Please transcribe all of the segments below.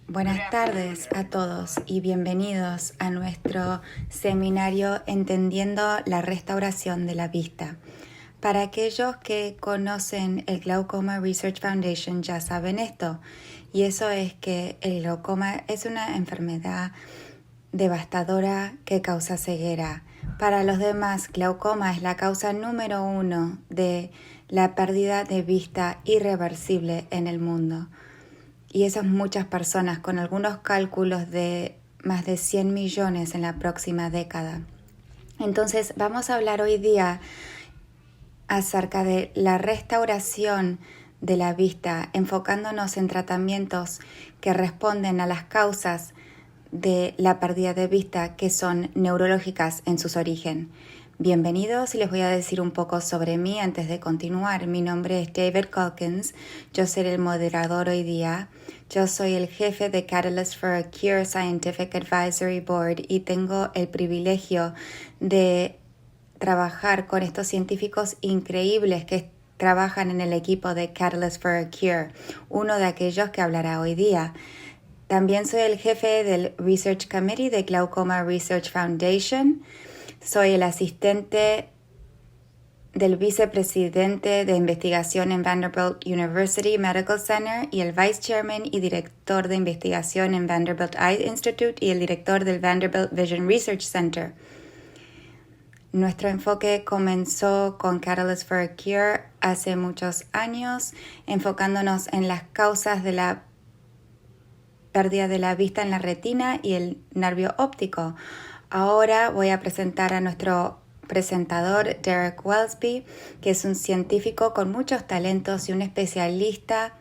Buenas tardes a todos y bienvenidos a nuestro seminario Entendiendo la Restauración de la Vista. Para aquellos que conocen el Glaucoma Research Foundation ya saben esto, y eso es que el glaucoma es una enfermedad devastadora que causa ceguera. Para los demás, glaucoma es la causa número 1 de la pérdida de vista irreversible en el mundo. Y esas muchas personas, con algunos cálculos de más de 100 millones en la próxima década. Entonces vamos a hablar hoy día acerca de la restauración de la vista, enfocándonos en tratamientos que responden a las causas de la pérdida de vista que son neurológicas en su origen. Bienvenidos y les voy a decir un poco sobre mí antes de continuar. Mi nombre es David Calkins, yo seré el moderador hoy día. Yo soy el jefe de Catalyst for a Cure Scientific Advisory Board y tengo el privilegio de trabajar con estos científicos increíbles que trabajan en el equipo de Catalyst for a Cure, uno de aquellos que hablará hoy día. También soy el jefe del Research Committee de Glaucoma Research Foundation. Soy el asistente del vicepresidente de investigación en Vanderbilt University Medical Center y el vice chairman y director de investigación en Vanderbilt Eye Institute y el director del Vanderbilt Vision Research Center. Nuestro enfoque comenzó con Catalyst for a Cure hace muchos años, enfocándonos en las causas de la pérdida de la vista en la retina y el nervio óptico. Ahora voy a presentar a nuestro presentador Derek Welsby, que es un científico con muchos talentos y un especialista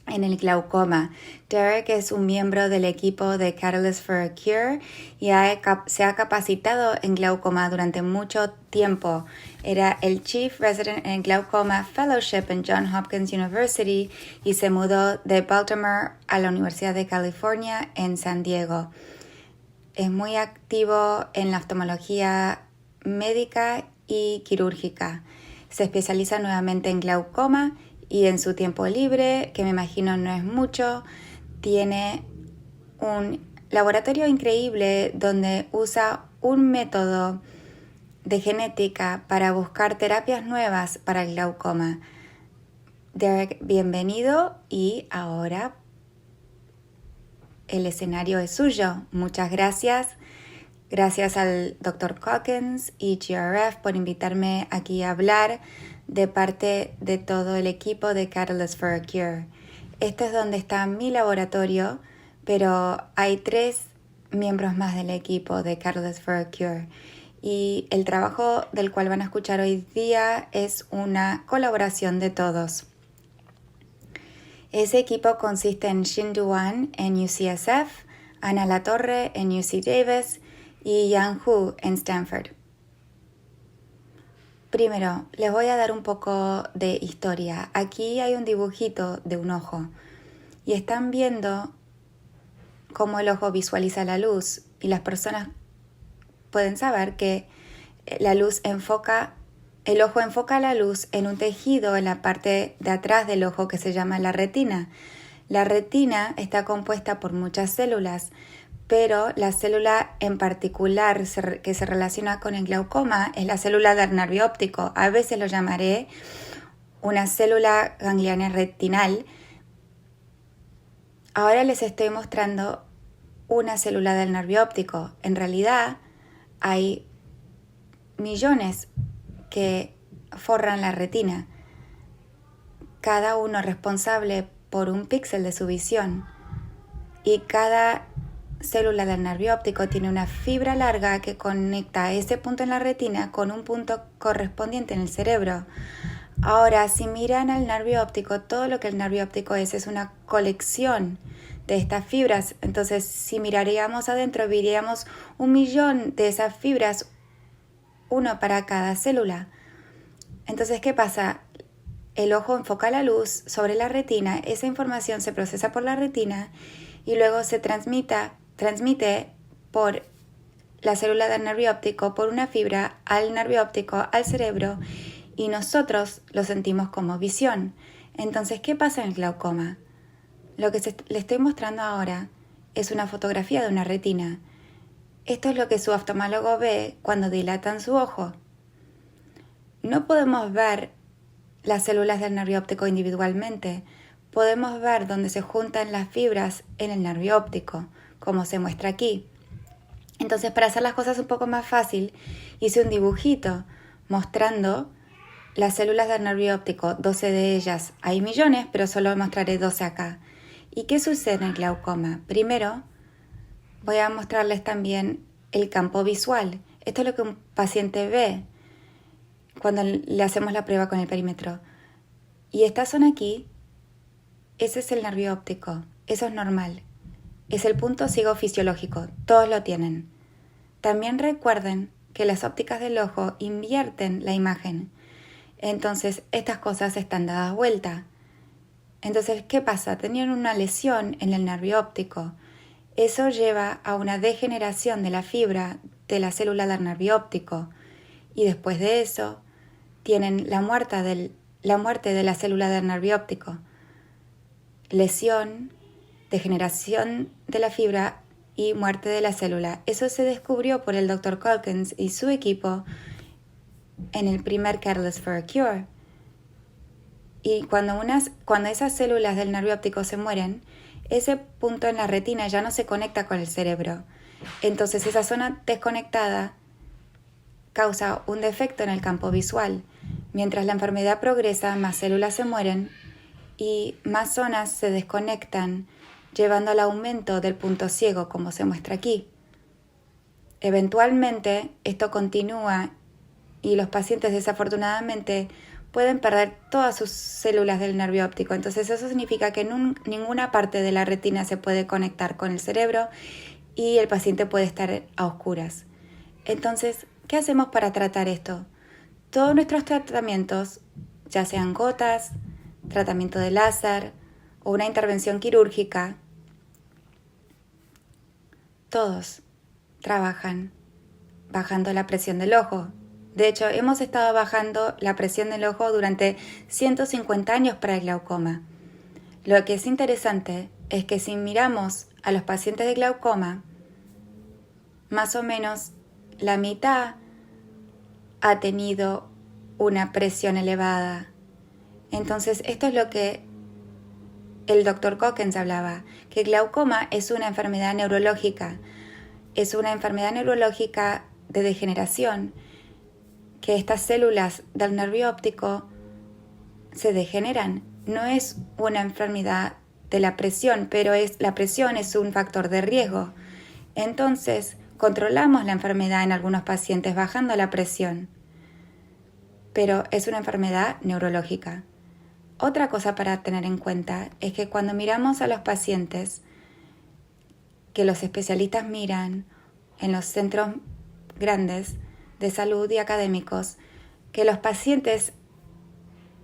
en el glaucoma. Derek es un miembro del equipo de Catalyst for a Cure y se ha capacitado en glaucoma durante mucho tiempo. Era el Chief Resident en Glaucoma Fellowship en Johns Hopkins University y se mudó de Baltimore a la Universidad de California en San Diego. Es muy activo en la oftalmología médica y quirúrgica. Se especializa nuevamente en glaucoma y en su tiempo libre, que me imagino no es mucho, tiene un laboratorio increíble donde usa un método de genética para buscar terapias nuevas para el glaucoma. Derek, bienvenido y ahora el escenario es suyo. Muchas gracias. Gracias al Dr. Calkins y GRF por invitarme aquí a hablar de parte de todo el equipo de Catalyst for a Cure. Este es donde está mi laboratorio, pero hay 3 miembros más del equipo de Catalyst for a Cure. Y el trabajo del cual van a escuchar hoy día es una colaboración de todos. Ese equipo consiste en Xin Duan en UCSF, Ana Latorre en UC Davis y Yang Hu en Stanford. Primero, les voy a dar un poco de historia. Aquí hay un dibujito de un ojo y están viendo cómo el ojo visualiza la luz y las personas pueden saber que el ojo enfoca la luz en un tejido en la parte de atrás del ojo que se llama la retina. La retina está compuesta por muchas células, pero la célula en particular que se relaciona con el glaucoma es la célula del nervio óptico. A veces lo llamaré una célula gangliana retinal. Ahora les estoy mostrando una célula del nervio óptico. En realidad hay millones que forran la retina, cada uno responsable por un píxel de su visión, y cada célula del nervio óptico tiene una fibra larga que conecta ese punto en la retina con un punto correspondiente en el cerebro. Ahora, si miran al nervio óptico, todo lo que el nervio óptico es una colección de estas fibras. Entonces, si miraríamos adentro, veríamos 1.000.000 de esas fibras, uno para cada célula. Entonces, ¿qué pasa? El ojo enfoca la luz sobre la retina, esa información se procesa por la retina y luego se transmite por la célula del nervio óptico, por una fibra al nervio óptico, al cerebro, y nosotros lo sentimos como visión. Entonces, ¿qué pasa en el glaucoma? Lo que le estoy mostrando ahora es una fotografía de una retina. Esto es lo que su oftalmólogo ve cuando dilatan su ojo. No podemos ver las células del nervio óptico individualmente. Podemos ver dónde se juntan las fibras en el nervio óptico, como se muestra aquí. Entonces, para hacer las cosas un poco más fácil, hice un dibujito mostrando las células del nervio óptico, 12 de ellas. Hay millones, pero solo mostraré 12 acá. ¿Y qué sucede en el glaucoma? Primero, voy a mostrarles también el campo visual. Esto es lo que un paciente ve cuando le hacemos la prueba con el perímetro. Y esta zona aquí, ese es el nervio óptico. Eso es normal. Es el punto ciego fisiológico. Todos lo tienen. También recuerden que las ópticas del ojo invierten la imagen. Entonces, estas cosas están dadas vuelta. Entonces, ¿qué pasa? Tenían una lesión en el nervio óptico. Eso lleva a una degeneración de la fibra de la célula del nervio óptico. Y después de eso, tienen la muerte de la célula del nervio óptico. Lesión, degeneración de la fibra y muerte de la célula. Eso se descubrió por el Dr. Calkins y su equipo en el primer Catalyst for a Cure. Y cuando esas células del nervio óptico se mueren, ese punto en la retina ya no se conecta con el cerebro. Entonces esa zona desconectada causa un defecto en el campo visual. Mientras la enfermedad progresa, más células se mueren y más zonas se desconectan, llevando al aumento del punto ciego, como se muestra aquí. Eventualmente, esto continúa y los pacientes desafortunadamente pueden perder todas sus células del nervio óptico. Entonces eso significa que ninguna parte de la retina se puede conectar con el cerebro y el paciente puede estar a oscuras. Entonces, ¿qué hacemos para tratar esto? Todos nuestros tratamientos, ya sean gotas, tratamiento de láser o una intervención quirúrgica, todos trabajan bajando la presión del ojo. De hecho, hemos estado bajando la presión del ojo durante 150 años para el glaucoma. Lo que es interesante es que si miramos a los pacientes de glaucoma, más o menos la mitad ha tenido una presión elevada. Entonces, esto es lo que el Dr. Calkins hablaba, que glaucoma es una enfermedad neurológica. Es una enfermedad neurológica de degeneración, que estas células del nervio óptico se degeneran. No es una enfermedad de la presión, pero la presión es un factor de riesgo. Entonces, controlamos la enfermedad en algunos pacientes bajando la presión, pero es una enfermedad neurológica. Otra cosa para tener en cuenta es que cuando miramos a los pacientes que los especialistas miran en los centros grandes de salud y académicos, que los pacientes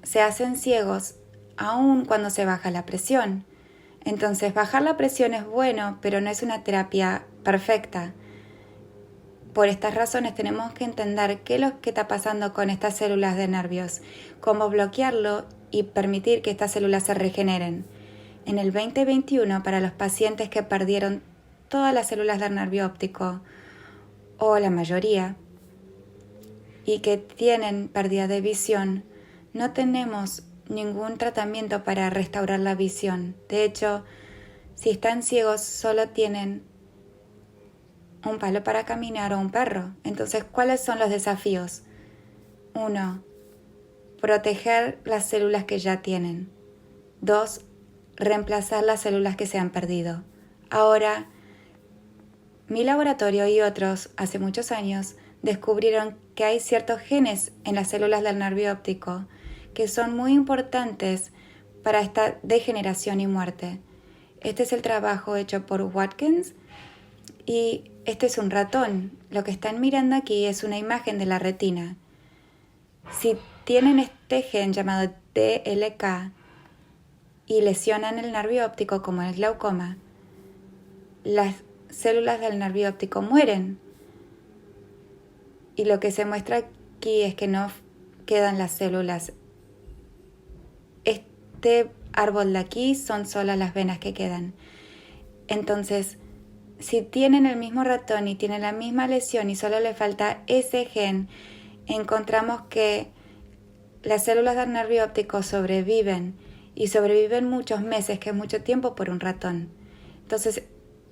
se hacen ciegos aún cuando se baja la presión. Entonces, bajar la presión es bueno, pero no es una terapia perfecta. Por estas razones tenemos que entender qué es lo que está pasando con estas células de nervios, cómo bloquearlo y permitir que estas células se regeneren. En el 2021, para los pacientes que perdieron todas las células del nervio óptico, o la mayoría, y que tienen pérdida de visión, no tenemos ningún tratamiento para restaurar la visión. De hecho, si están ciegos, solo tienen un palo para caminar o un perro. Entonces, ¿cuáles son los desafíos? 1. Proteger las células que ya tienen. 2. Reemplazar las células que se han perdido. Ahora, mi laboratorio y otros, hace muchos años, descubrieron que hay ciertos genes en las células del nervio óptico que son muy importantes para esta degeneración y muerte. Este es el trabajo hecho por Watkins y este es un ratón. Lo que están mirando aquí es una imagen de la retina. Si tienen este gen llamado DLK y lesionan el nervio óptico como el glaucoma, las células del nervio óptico mueren. Y lo que se muestra aquí es que no quedan las células. Este árbol de aquí son solo las venas que quedan. Entonces, si tienen el mismo ratón y tienen la misma lesión y solo le falta ese gen, encontramos que las células del nervio óptico sobreviven y sobreviven muchos meses, que es mucho tiempo por un ratón. Entonces,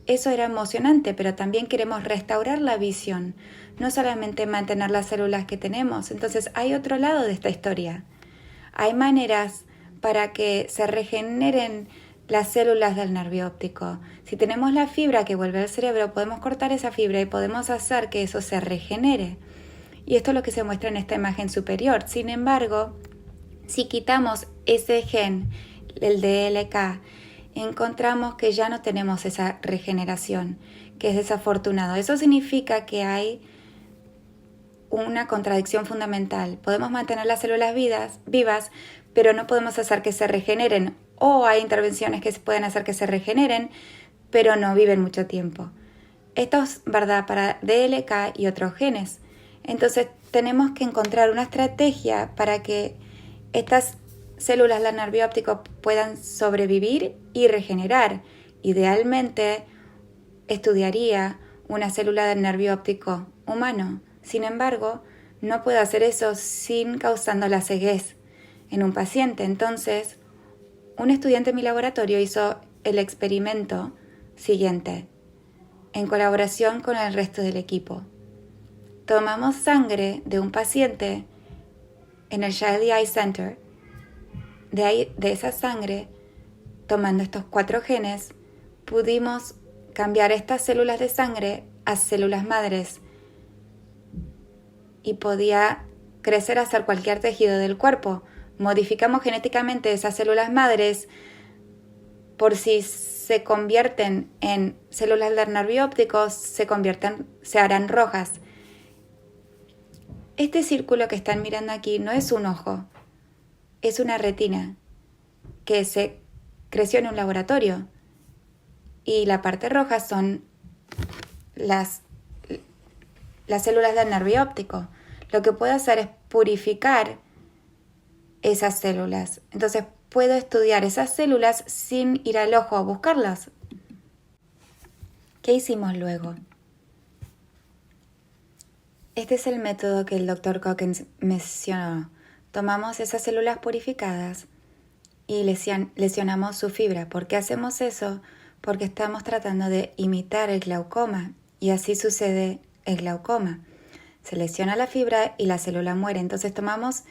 eso era emocionante, pero también queremos restaurar la visión, no solamente mantener las células que tenemos. Entonces, hay otro lado de esta historia. Hay maneras para que se regeneren las células del nervio óptico. Si tenemos la fibra que vuelve al cerebro, podemos cortar esa fibra y podemos hacer que eso se regenere. Y esto es lo que se muestra en esta imagen superior. Sin embargo, si quitamos ese gen, el DLK, encontramos que ya no tenemos esa regeneración, que es desafortunado. Eso significa que hay una contradicción fundamental. Podemos mantener las células vivas, pero no podemos hacer que se regeneren. O hay intervenciones que pueden hacer que se regeneren, pero no viven mucho tiempo. Esto es verdad para DLK y otros genes. Entonces tenemos que encontrar una estrategia para que estas células del nervio óptico puedan sobrevivir y regenerar. Idealmente estudiaría una célula del nervio óptico humano. Sin embargo, no puedo hacer eso sin causando la ceguez en un paciente. Entonces, un estudiante en mi laboratorio hizo el experimento siguiente, en colaboración con el resto del equipo. Tomamos sangre de un paciente en el Shiley Eye Center. De esa sangre, tomando estos 4 genes, pudimos cambiar estas células de sangre a células madres y podía crecer hacia cualquier tejido del cuerpo. Modificamos genéticamente esas células madres por si se convierten en células del nervio óptico, se harán rojas. Este círculo que están mirando aquí no es un ojo, es una retina que se creció en un laboratorio. Y la parte roja son las células del nervio óptico. Lo que puedo hacer es purificar esas células. Entonces puedo estudiar esas células sin ir al ojo a buscarlas. ¿Qué hicimos luego? Este es el método que el Dr. Cockens mencionó. Tomamos esas células purificadas y lesionamos su fibra. ¿Por qué hacemos eso? Porque estamos tratando de imitar el glaucoma y así sucede el glaucoma. Se lesiona la fibra y la célula muere. Entonces tomamos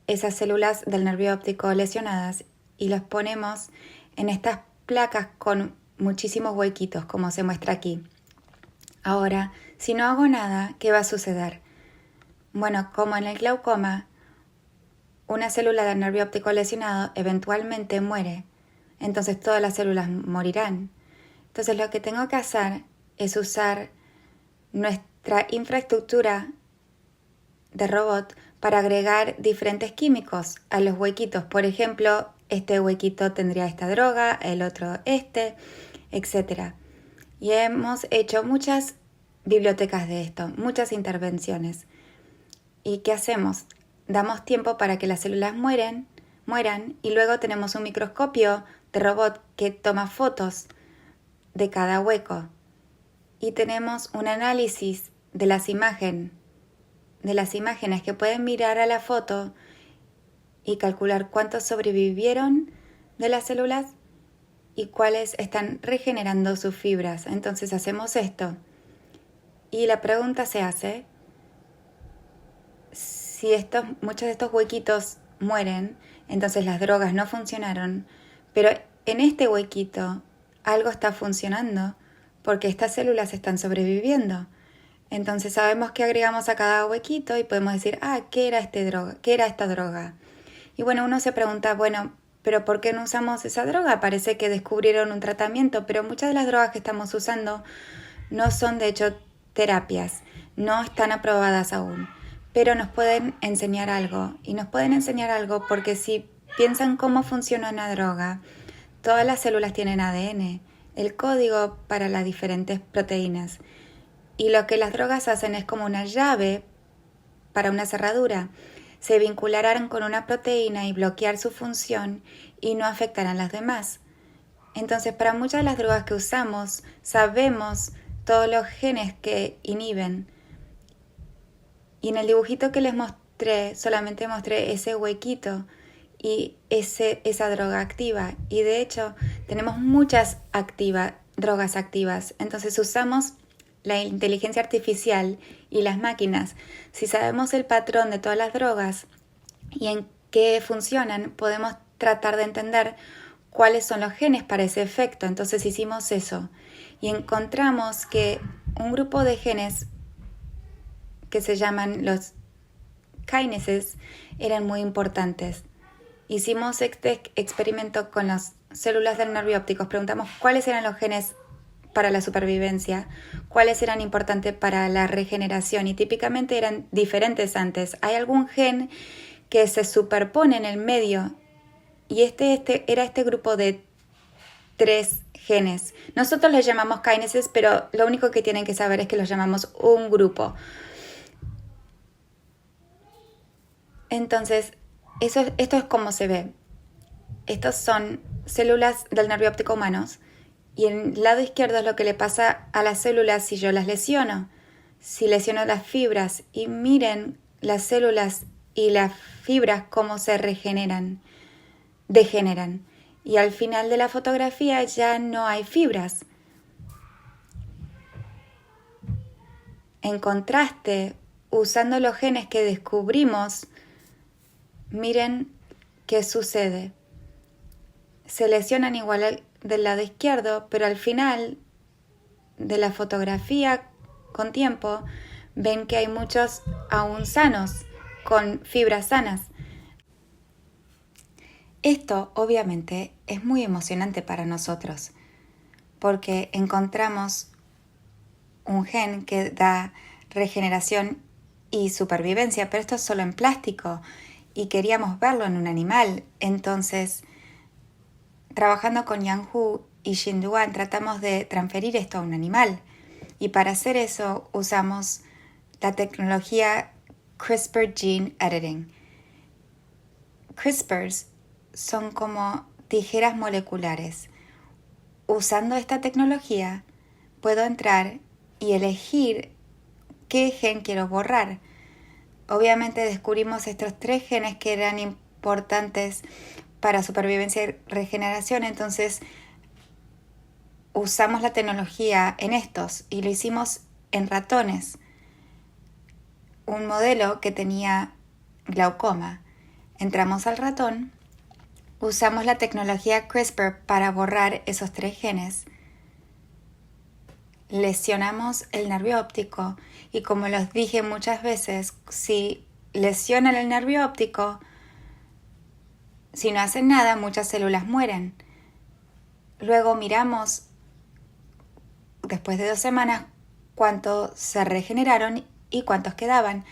esas células del nervio óptico lesionadas y las ponemos en estas placas con muchísimos huequitos, como se muestra aquí. Ahora, si no hago nada, ¿qué va a suceder? Bueno, como en el glaucoma, una célula del nervio óptico lesionado eventualmente muere. Entonces todas las células morirán. Entonces lo que tengo que hacer es usar nuestra infraestructura de robot para agregar diferentes químicos a los huequitos. Por ejemplo, este huequito tendría esta droga, el otro etc. Y hemos hecho muchas bibliotecas de esto, muchas intervenciones. ¿Y qué hacemos? Damos tiempo para que las células mueran y luego tenemos un microscopio de robot que toma fotos de cada hueco y tenemos un análisis de las imágenes que pueden mirar a la foto y calcular cuántos sobrevivieron de las células y cuáles están regenerando sus fibras. Entonces hacemos esto y la pregunta se hace: si muchos de estos huequitos mueren, entonces las drogas no funcionaron, pero en este huequito algo está funcionando porque estas células están sobreviviendo. Entonces sabemos que agregamos a cada huequito y podemos decir, ¿qué era esta droga? Y bueno, uno se pregunta, ¿pero por qué no usamos esa droga? Parece que descubrieron un tratamiento, pero muchas de las drogas que estamos usando no son de hecho terapias, no están aprobadas aún, pero nos pueden enseñar algo. Y nos pueden enseñar algo porque si piensan cómo funciona una droga, todas las células tienen ADN, el código para las diferentes proteínas. Y lo que las drogas hacen es como una llave para una cerradura. se vincularán con una proteína y bloquear su función y no afectarán a las demás. Entonces, para muchas de las drogas que usamos, sabemos todos los genes que inhiben. Y en el dibujito que les mostré, solamente mostré ese huequito y esa droga activa. Y de hecho, tenemos muchas drogas activas. Entonces usamos la inteligencia artificial y las máquinas. Si sabemos el patrón de todas las drogas y en qué funcionan, podemos tratar de entender cuáles son los genes para ese efecto. Entonces hicimos eso y encontramos que un grupo de genes que se llaman los kinases eran muy importantes. Hicimos este experimento con las células del nervio óptico. Preguntamos cuáles eran los genes para la supervivencia, cuáles eran importantes para la regeneración y típicamente eran diferentes antes. Hay algún gen que se superpone en el medio y era este grupo de 3 genes. Nosotros les llamamos kinases, pero lo único que tienen que saber es que los llamamos un grupo. Entonces, esto es como se ve. Estos son células del nervio óptico humanos y en el lado izquierdo es lo que le pasa a las células si yo las lesiono. Si lesiono las fibras y miren las células y las fibras cómo se degeneran. Y al final de la fotografía ya no hay fibras. En contraste, usando los genes que descubrimos, miren qué sucede. Se lesionan igual del lado izquierdo, pero al final de la fotografía, con tiempo, ven que hay muchos aún sanos, con fibras sanas. Esto, obviamente, es muy emocionante para nosotros, porque encontramos un gen que da regeneración y supervivencia, pero esto es solo en plástico. Y queríamos verlo en un animal. Entonces, trabajando con Yang Hu y Xin Duan, tratamos de transferir esto a un animal. Y para hacer eso usamos la tecnología CRISPR Gene Editing. CRISPRs son como tijeras moleculares. Usando esta tecnología, puedo entrar y elegir qué gen quiero borrar. Obviamente descubrimos estos 3 genes que eran importantes para supervivencia y regeneración, entonces usamos la tecnología en estos y lo hicimos en ratones. Un modelo que tenía glaucoma. Entramos al ratón, usamos la tecnología CRISPR para borrar esos 3 genes. Lesionamos el nervio óptico y como los dije muchas veces, si lesionan el nervio óptico, si no hacen nada, muchas células mueren. Luego miramos, después de 2 semanas, cuántos se regeneraron y cuántos quedaban.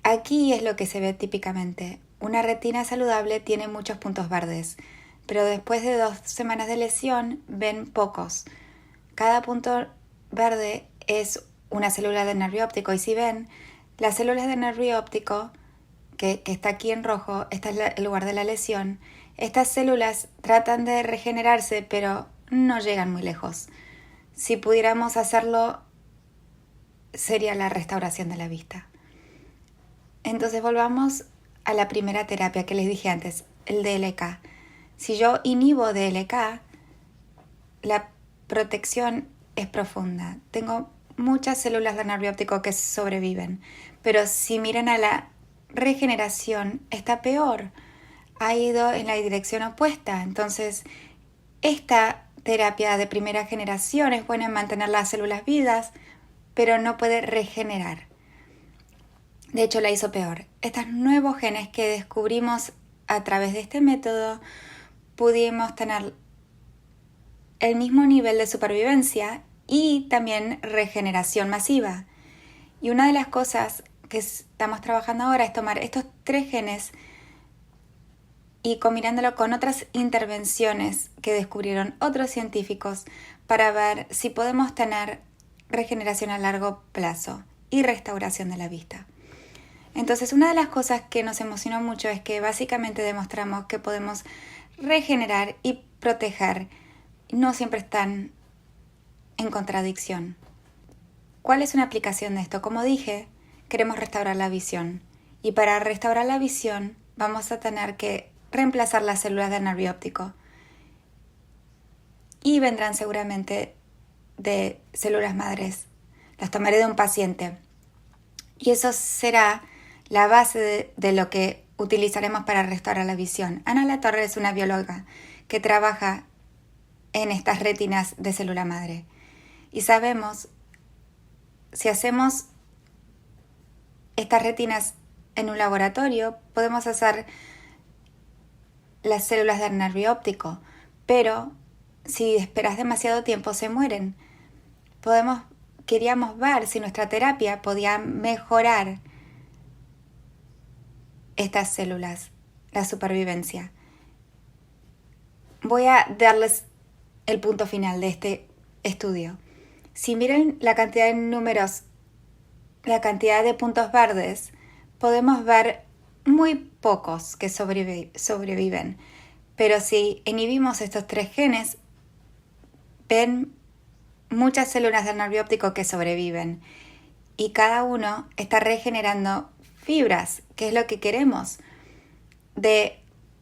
Aquí es lo que se ve típicamente. Una retina saludable tiene muchos puntos verdes, pero después de 2 semanas de lesión ven pocos. Cada punto verde es una célula del nervio óptico y si ven, las células del nervio óptico, que está aquí en rojo, este es el lugar de la lesión, estas células tratan de regenerarse pero no llegan muy lejos. Si pudiéramos hacerlo, sería la restauración de la vista. Entonces volvamos a la primera terapia que les dije antes, el DLK. Si yo inhibo DLK, la protección es profunda. Tengo muchas células del nervio óptico que sobreviven, pero si miran a la regeneración, está peor. Ha ido en la dirección opuesta. Entonces, esta terapia de primera generación es buena en mantener las células vivas, pero no puede regenerar. De hecho, la hizo peor. Estos nuevos genes que descubrimos a través de este método, pudimos tener el mismo nivel de supervivencia y también regeneración masiva. Y una de las cosas que estamos trabajando ahora es tomar estos 3 genes y combinándolo con otras intervenciones que descubrieron otros científicos para ver si podemos tener regeneración a largo plazo y restauración de la vista. Entonces, una de las cosas que nos emocionó mucho es que básicamente demostramos que podemos regenerar y proteger. No siempre están en contradicción. ¿Cuál es una aplicación de esto? Como dije, queremos restaurar la visión. Y para restaurar la visión vamos a tener que reemplazar las células del nervio óptico. Y vendrán seguramente de células madres. Las tomaré de un paciente. Y eso será la base de lo que utilizaremos para restaurar la visión. Ana Latorre es una bióloga que trabaja en estas retinas de célula madre. Y sabemos, si hacemos estas retinas en un laboratorio, podemos hacer las células del nervio óptico, pero si esperas demasiado tiempo se mueren. Queríamos ver si nuestra terapia podía mejorar estas células, la supervivencia. Voy a darles el punto final de este estudio. Si miran la cantidad de números, la cantidad de puntos verdes, podemos ver muy pocos que sobreviven. Pero si inhibimos estos 3 genes, ven muchas células del nervio óptico que sobreviven. Y cada uno está regenerando fibras, que es lo que queremos de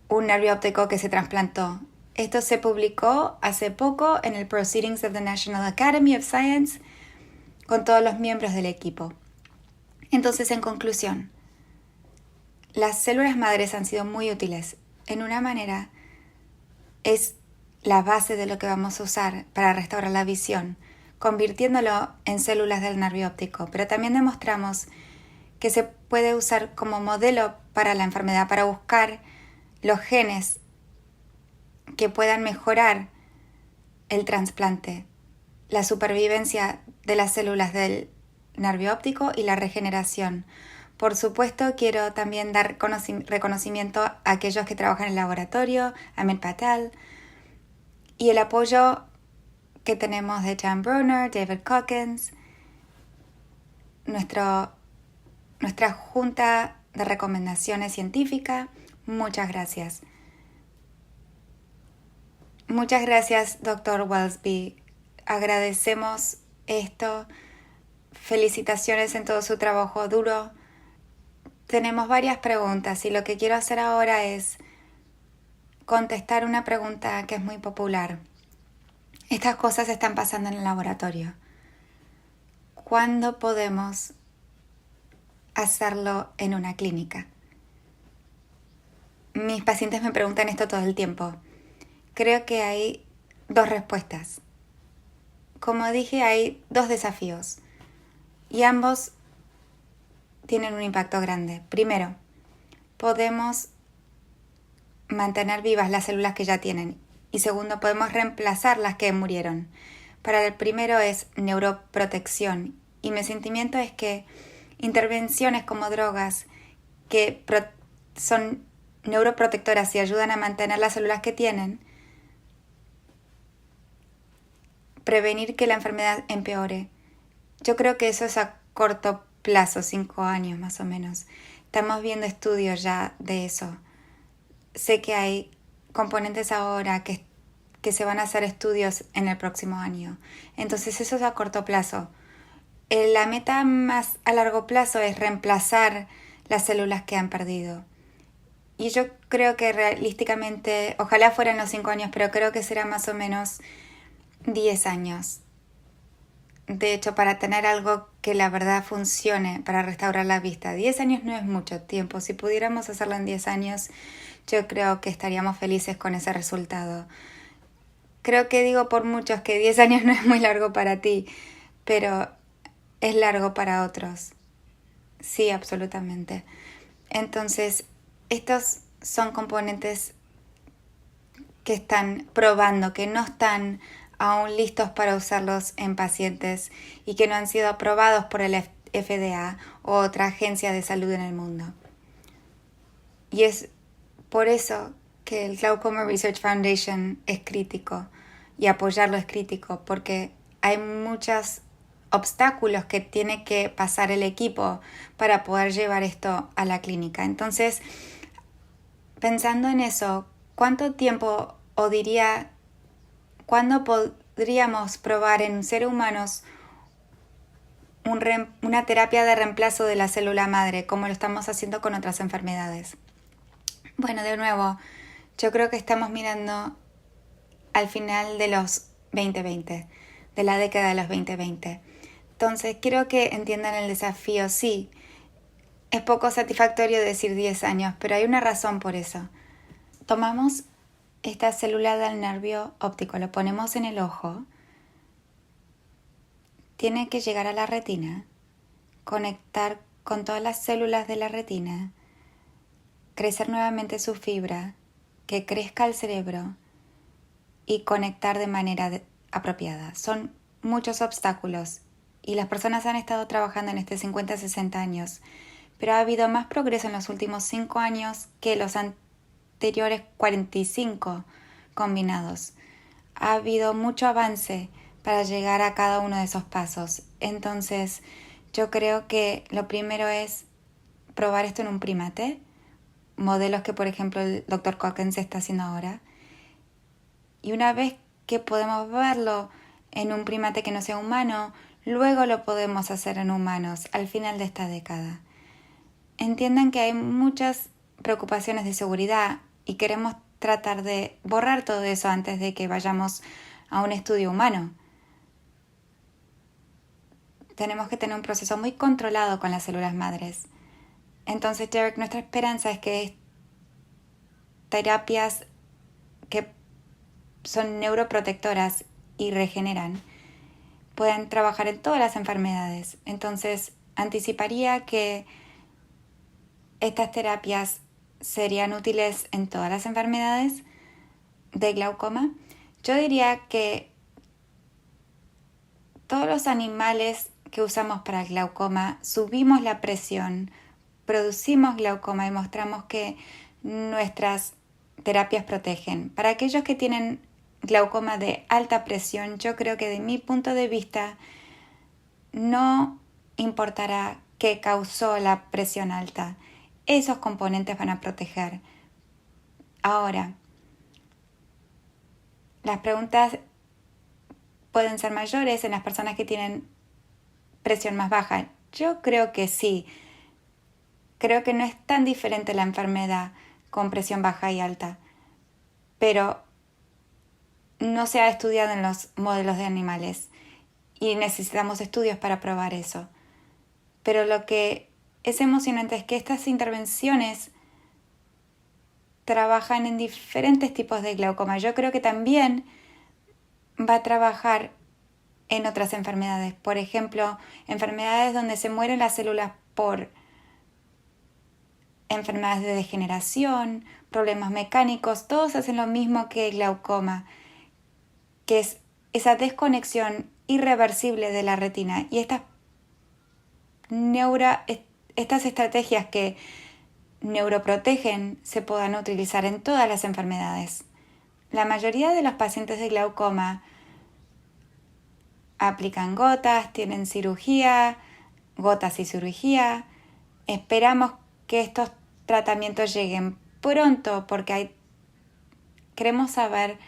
un nervio óptico que se trasplantó. Esto se publicó hace poco en el Proceedings of the National Academy of Science con todos los miembros del equipo. Entonces, en conclusión, las células madres han sido muy útiles. En una manera, es la base de lo que vamos a usar para restaurar la visión, convirtiéndolo en células del nervio óptico. Pero también demostramos que se puede usar como modelo para la enfermedad, para buscar los genes que puedan mejorar el trasplante, la supervivencia de las células del nervio óptico y la regeneración. Por supuesto, quiero también dar reconocimiento a aquellos que trabajan en el laboratorio, a Amit Patel, y el apoyo que tenemos de Jan Brunner, David Calkins, nuestra junta de recomendaciones científicas. Muchas gracias. Muchas gracias, Dr. Welsby. Agradecemos esto. Felicitaciones en todo su trabajo duro. Tenemos varias preguntas y lo que quiero hacer ahora es contestar una pregunta que es muy popular. Estas cosas están pasando en el laboratorio. ¿Cuándo podemos hacerlo en una clínica? Mis pacientes me preguntan esto todo el tiempo. Creo que hay 2 respuestas. Como dije, hay 2 desafíos y ambos tienen un impacto grande. Primero, podemos mantener vivas las células que ya tienen y segundo, podemos reemplazar las que murieron. Para el primero es neuroprotección y mi sentimiento es que intervenciones como drogas que son neuroprotectoras y ayudan a mantener las células que tienen, prevenir que la enfermedad empeore. Yo creo que eso es a corto plazo, 5 años más o menos. Estamos viendo estudios ya de eso. Sé que hay componentes ahora que se van a hacer estudios en el próximo año. Entonces eso es a corto plazo. La meta más a largo plazo es reemplazar las células que han perdido. Y yo creo que realísticamente, ojalá fueran los 5 años, pero creo que será más o menos 10 años. De hecho, para tener algo que la verdad funcione para restaurar la vista, 10 años no es mucho tiempo. Si pudiéramos hacerlo en 10 años, yo creo que estaríamos felices con ese resultado. Creo que digo por muchos que 10 años no es muy largo para ti, pero es largo para otros. Sí, absolutamente. Entonces, estos son componentes que están probando, que no están aún listos para usarlos en pacientes y que no han sido aprobados por el FDA o otra agencia de salud en el mundo. Y es por eso que el Glaucoma Research Foundation es crítico y apoyarlo es crítico, porque hay muchas obstáculos que tiene que pasar el equipo para poder llevar esto a la clínica. Entonces, pensando en eso, ¿cuánto tiempo cuándo podríamos probar en seres humanos una terapia de reemplazo de la célula madre, como lo estamos haciendo con otras enfermedades? Bueno, de nuevo, yo creo que estamos mirando al final de los 2020, de la década de los 2020. Entonces, quiero que entiendan el desafío. Sí, es poco satisfactorio decir 10 años, pero hay una razón por eso. Tomamos esta célula del nervio óptico, lo ponemos en el ojo, tiene que llegar a la retina, conectar con todas las células de la retina, crecer nuevamente su fibra, que crezca el cerebro y conectar de manera apropiada. Son muchos obstáculos y las personas han estado trabajando en 50-60 años, pero ha habido más progreso en los últimos 5 años que los anteriores 45 combinados. Ha habido mucho avance para llegar a cada uno de esos pasos. Entonces, yo creo que lo primero es probar esto en un primate, modelos que por ejemplo el Dr. Cockens está haciendo ahora. Y una vez que podemos verlo en un primate que no sea humano, luego lo podemos hacer en humanos al final de esta década. Entiendan que hay muchas preocupaciones de seguridad y queremos tratar de borrar todo eso antes de que vayamos a un estudio humano. Tenemos que tener un proceso muy controlado con las células madres. Entonces, Derek, nuestra esperanza es que terapias que son neuroprotectoras y regeneran puedan trabajar en todas las enfermedades. Entonces, anticiparía que estas terapias serían útiles en todas las enfermedades de glaucoma. Yo diría que todos los animales que usamos para el glaucoma subimos la presión, producimos glaucoma y mostramos que nuestras terapias protegen. Para aquellos que tienen glaucoma de alta presión, yo creo que de mi punto de vista no importará qué causó la presión alta. Esos componentes van a proteger. Ahora, las preguntas pueden ser mayores en las personas que tienen presión más baja. Yo creo que sí. Creo que no es tan diferente la enfermedad con presión baja y alta, pero no se ha estudiado en los modelos de animales y necesitamos estudios para probar eso. Pero lo que es emocionante es que estas intervenciones trabajan en diferentes tipos de glaucoma. Yo creo que también va a trabajar en otras enfermedades. Por ejemplo, enfermedades donde se mueren las células por enfermedades de degeneración, problemas mecánicos, todos hacen lo mismo que el glaucoma, que es esa desconexión irreversible de la retina. Y estas estrategias que neuroprotegen se puedan utilizar en todas las enfermedades. La mayoría de los pacientes de glaucoma aplican gotas, tienen cirugía, gotas y cirugía. Esperamos que estos tratamientos lleguen pronto porque queremos saber,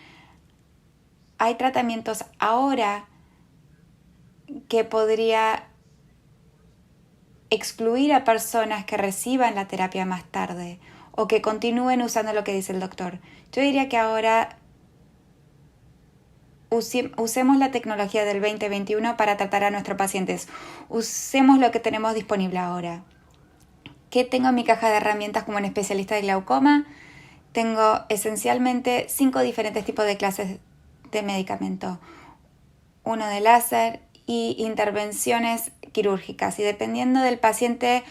hay tratamientos ahora que podría excluir a personas que reciban la terapia más tarde o que continúen usando lo que dice el doctor. Yo diría que ahora usemos la tecnología del 2021 para tratar a nuestros pacientes. Usemos lo que tenemos disponible ahora. ¿Qué tengo en mi caja de herramientas como un especialista de glaucoma? Tengo esencialmente 5 diferentes tipos de clases de medicamento. Uno de láser y intervenciones quirúrgicas. Y dependiendo del paciente,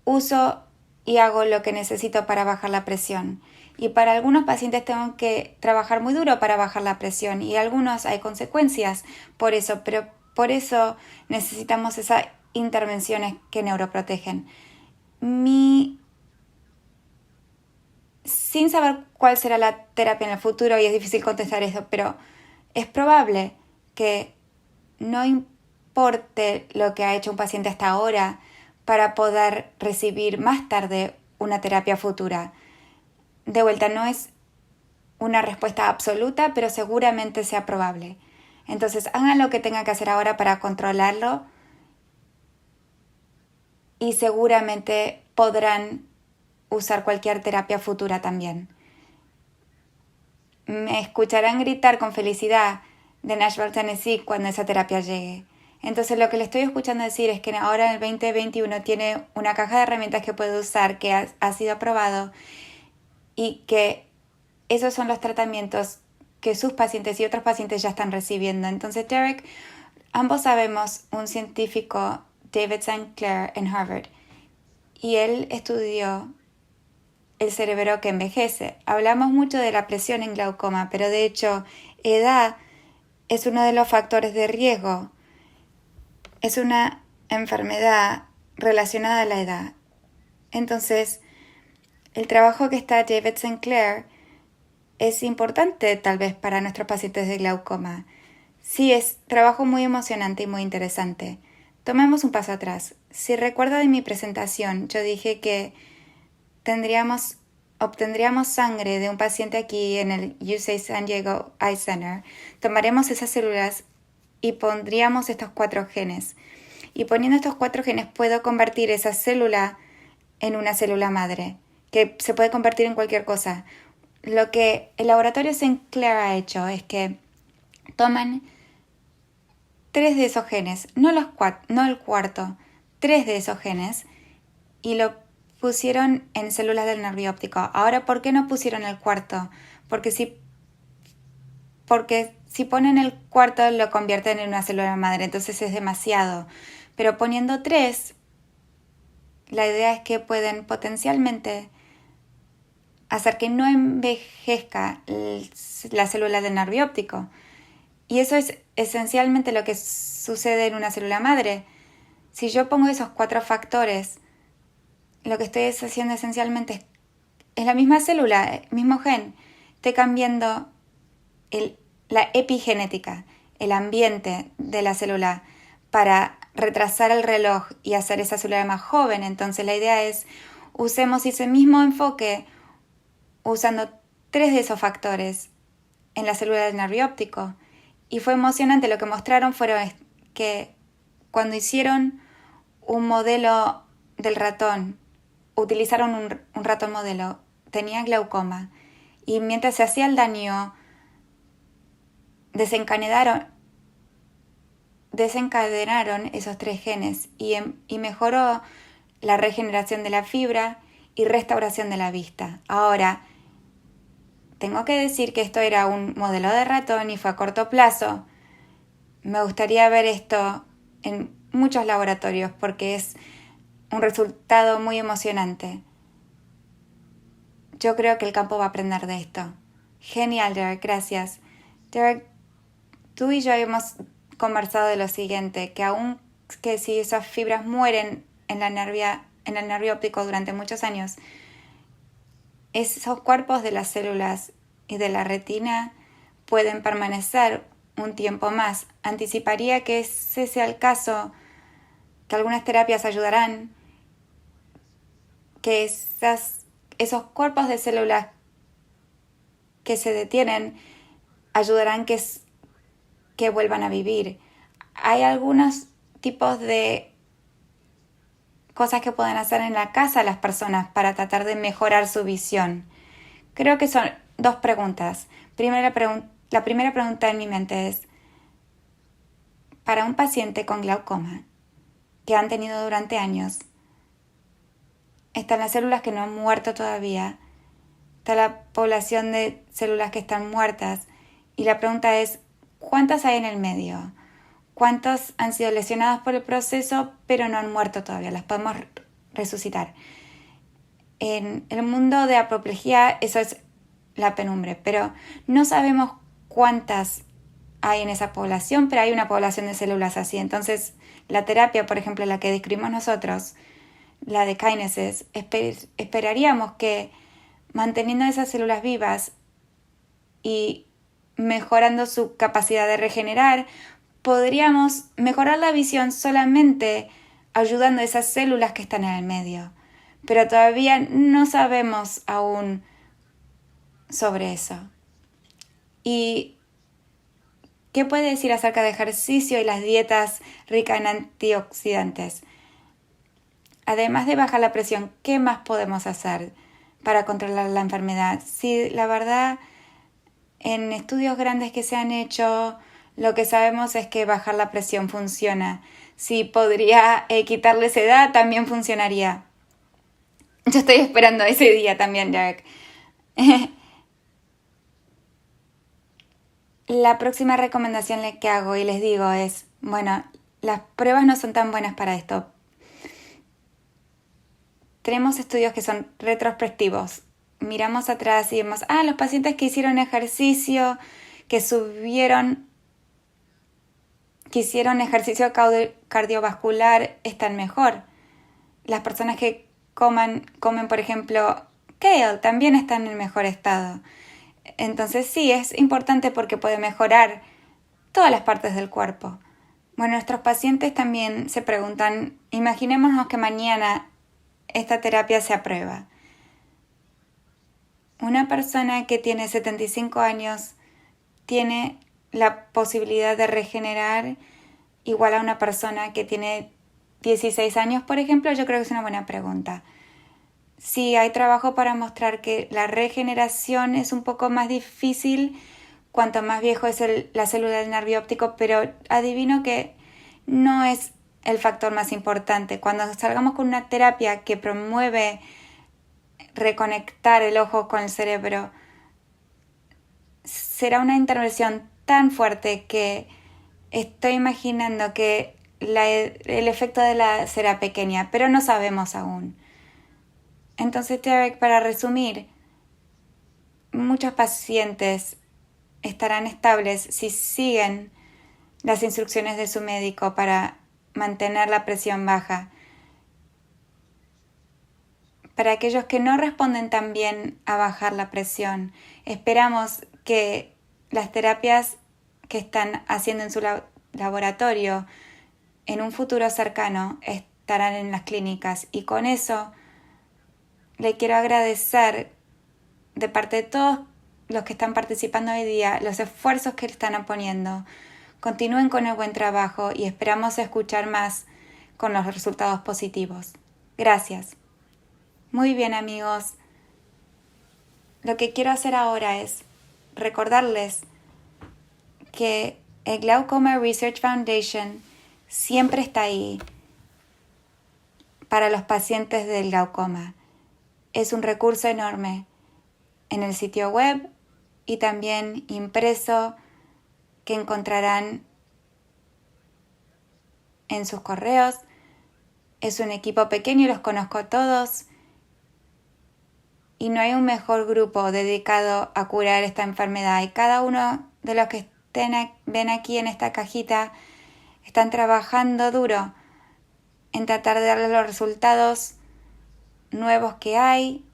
uso y hago lo que necesito para bajar la presión. Y para algunos pacientes tengo que trabajar muy duro para bajar la presión y algunos hay consecuencias por eso, pero por eso necesitamos esas intervenciones que neuroprotegen. Sin saber cuál será la terapia en el futuro, y es difícil contestar eso, pero es probable que no importe lo que ha hecho un paciente hasta ahora para poder recibir más tarde una terapia futura. De vuelta, no es una respuesta absoluta, pero seguramente sea probable. Entonces, hagan lo que tengan que hacer ahora para controlarlo y seguramente podrán usar cualquier terapia futura también. Me escucharán gritar con felicidad de Nashville, Tennessee cuando esa terapia llegue. Entonces lo que le estoy escuchando decir es que ahora en el 2021 tiene una caja de herramientas que puede usar que ha sido aprobado y que esos son los tratamientos que sus pacientes y otros pacientes ya están recibiendo. Entonces, Derek, ambos sabemos un científico, David St. Clair, en Harvard, y él estudió el cerebro que envejece. Hablamos mucho de la presión en glaucoma, pero de hecho, edad es uno de los factores de riesgo. Es una enfermedad relacionada a la edad. Entonces, el trabajo que está David St. Clair es importante tal vez para nuestros pacientes de glaucoma. Sí, es trabajo muy emocionante y muy interesante. Tomemos un paso atrás. Si recuerda de mi presentación, yo dije que obtendríamos sangre de un paciente aquí en el UC San Diego Eye Center. Tomaremos esas células y pondríamos estos 4 genes. Y poniendo estos 4 genes puedo convertir esa célula en una célula madre, que se puede convertir en cualquier cosa. Lo que el laboratorio St. Clair ha hecho es que toman 3 de esos genes, no el cuarto, 3 de esos genes, y lo pusieron en células del nervio óptico. Ahora, ¿por qué no pusieron el cuarto? Porque si ponen el cuarto lo convierten en una célula madre, entonces es demasiado. Pero poniendo 3, la idea es que pueden potencialmente hacer que no envejezca la célula del nervio óptico. Y eso es esencialmente lo que sucede en una célula madre. Si yo pongo esos 4 factores, lo que estoy haciendo esencialmente es la misma célula, el mismo gen. Estoy cambiando la epigenética, el ambiente de la célula para retrasar el reloj y hacer esa célula más joven. Entonces la idea es usemos ese mismo enfoque usando 3 de esos factores en la célula del nervio óptico. Y fue emocionante, lo que mostraron fueron que cuando hicieron un modelo del ratón, utilizaron un ratón modelo, tenía glaucoma, y mientras se hacía el daño, desencadenaron esos 3 genes y mejoró la regeneración de la fibra y restauración de la vista. Ahora, tengo que decir que esto era un modelo de ratón y fue a corto plazo. Me gustaría ver esto en muchos laboratorios porque es un resultado muy emocionante. Yo creo que el campo va a aprender de esto. Genial, Derek, gracias. Derek, tú y yo hemos conversado de lo siguiente, que aun que si esas fibras mueren en el nervio óptico durante muchos años, esos cuerpos de las células y de la retina pueden permanecer un tiempo más. Anticiparía que ese sea el caso, que algunas terapias ayudarán, que esos cuerpos de células que se detienen ayudarán que vuelvan a vivir. Hay algunos tipos de cosas que pueden hacer en la casa las personas para tratar de mejorar su visión. Creo que son 2 preguntas. La primera pregunta en mi mente es, para un paciente con glaucoma que han tenido durante años, están las células que no han muerto todavía, está la población de células que están muertas, y la pregunta es, ¿cuántas hay en el medio? ¿Cuántos han sido lesionados por el proceso pero no han muerto todavía? Las podemos resucitar. En el mundo de apoplejía eso es la penumbre, pero no sabemos cuántas hay en esa población, pero hay una población de células así. Entonces, la terapia, por ejemplo, la que describimos nosotros, la de Kinesis, esperaríamos que manteniendo esas células vivas y mejorando su capacidad de regenerar, podríamos mejorar la visión solamente ayudando a esas células que están en el medio. Pero todavía no sabemos aún sobre eso. ¿Y qué puede decir acerca de ejercicio y las dietas ricas en antioxidantes? Además de bajar la presión, ¿qué más podemos hacer para controlar la enfermedad? Sí, la verdad, en estudios grandes que se han hecho, lo que sabemos es que bajar la presión funciona. Si podría quitarles edad, también funcionaría. Yo estoy esperando ese día también, Derek. La próxima recomendación que hago y les digo es, bueno, las pruebas no son tan buenas para esto. Tenemos estudios que son retrospectivos. Miramos atrás y vemos, los pacientes que hicieron ejercicio, que hicieron ejercicio cardiovascular, están mejor. Las personas que comen, por ejemplo, kale, también están en mejor estado. Entonces sí, es importante porque puede mejorar todas las partes del cuerpo. Bueno, nuestros pacientes también se preguntan, imaginémonos que mañana esta terapia se aprueba. Una persona que tiene 75 años tiene la posibilidad de regenerar igual a una persona que tiene 16 años, por ejemplo. Yo creo que es una buena pregunta. Sí, hay trabajo para mostrar que la regeneración es un poco más difícil cuanto más viejo es la célula del nervio óptico, pero adivino que no es el factor más importante. Cuando salgamos con una terapia que promueve reconectar el ojo con el cerebro, será una intervención tan fuerte que estoy imaginando que el efecto será pequeña, pero no sabemos aún. Entonces, Derek, para resumir, muchos pacientes estarán estables si siguen las instrucciones de su médico para mantener la presión baja. Para aquellos que no responden tan bien a bajar la presión, esperamos que las terapias que están haciendo en su laboratorio en un futuro cercano estarán en las clínicas, y con eso le quiero agradecer de parte de todos los que están participando hoy día los esfuerzos que están poniendo. Continúen con el buen trabajo y esperamos escuchar más con los resultados positivos. Gracias. Muy bien, amigos. Lo que quiero hacer ahora es recordarles que el Glaucoma Research Foundation siempre está ahí para los pacientes del glaucoma. Es un recurso enorme en el sitio web y también impreso que encontrarán en sus correos. Es un equipo pequeño y los conozco a todos. Y no hay un mejor grupo dedicado a curar esta enfermedad. Y cada uno de los que ven aquí en esta cajita están trabajando duro en tratar de darles los resultados nuevos que hay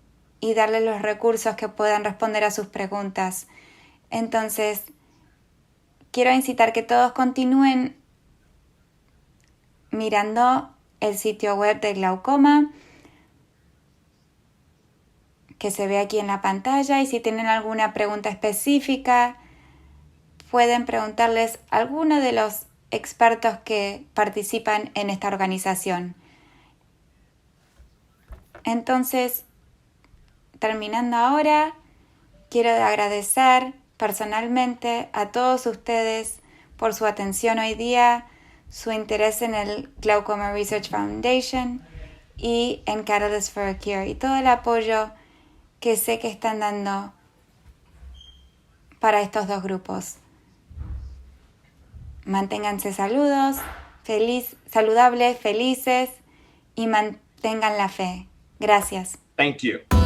y darles los recursos que puedan responder a sus preguntas. Entonces, quiero incitar que todos continúen mirando el sitio web de glaucoma, que se ve aquí en la pantalla, y si tienen alguna pregunta específica, pueden preguntarles a alguno de los expertos que participan en esta organización. Entonces, terminando ahora, quiero agradecer personalmente a todos ustedes por su atención hoy día, su interés en el Glaucoma Research Foundation y en Catalyst for a Cure, y todo el apoyo que sé que están dando para estos dos grupos. Manténganse saludables, felices y mantengan la fe. Gracias. Thank you.